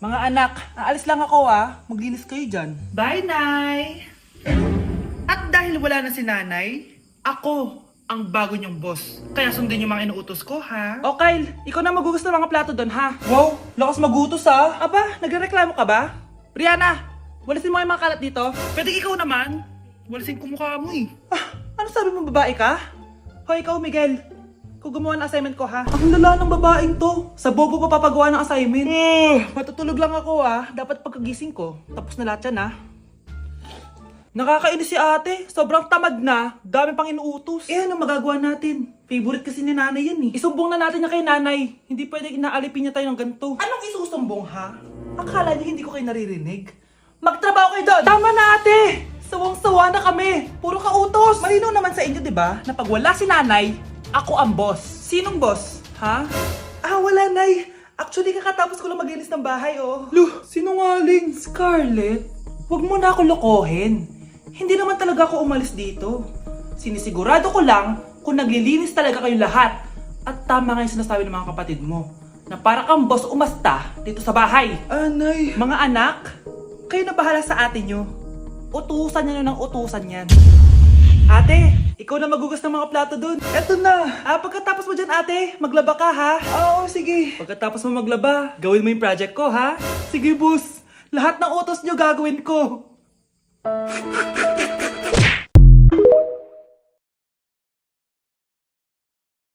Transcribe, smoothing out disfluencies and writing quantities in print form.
Mga anak, aalis lang ako Maglinis kayo dyan. Bye, Nay! At dahil wala na si Nanay, ako ang bago niyong boss. Kaya sundin yung mga inuutos ko, ha? O Kyle, ikaw na magugas ng mga plato doon ha. Wow, lakas magutos, ha? Aba, nagrereklamo ka ba? Brianna, walisin mo yung mga kalat dito. Pwede ikaw naman. Walisin ko mukha mo, eh. Ano sabi mo, babae ka? Hoy, ikaw Miguel. Kung gumawa ng assignment ko ha. Ang lala ng babaeng to. Sa bobo pa papagawa ng assignment. Matutulog lang ako Dapat pagkagising ko, tapos na lahat yan Nakakainis si ate. Sobrang tamad na. Dami pang inuutos. Ano magagawa natin? Favorite kasi ni nanay yan Isumbong na natin niya kay nanay. Hindi pwede inaalipin niya tayo ng ganito. Anong isusumbong ha? Akala niyo hindi ko kayo naririnig? Magtrabaho kayo doon! Tama na ate! Sawang-sawa na kami. Puro kautos. Malinaw naman sa inyo, di ba? Na pag wala si nanay, ako ang boss. Sinong boss? Ha? Wala, Nay. Actually, kakatapos ko lang maglinis ng bahay, Luh, sinungaling. Scarlett, wag mo na ako lokohin. Hindi naman talaga ako umalis dito. Sinisigurado ko lang kung naglilinis talaga kayo lahat. At tama nga yung sinasabi ng mga kapatid mo. Na para kang boss umasta dito sa bahay. Nay. Mga anak, kayo na bahala sa ate nyo. Utusan nyo ng utusan yan. Ate, ikaw na magugas ng mga plato dun. Eto na. Pagkatapos mo dyan, ate, maglaba ka, ha? Oo, sige. Pagkatapos mo maglaba, gawin mo yung project ko, ha? Sige, boss. Lahat ng utos nyo gagawin ko.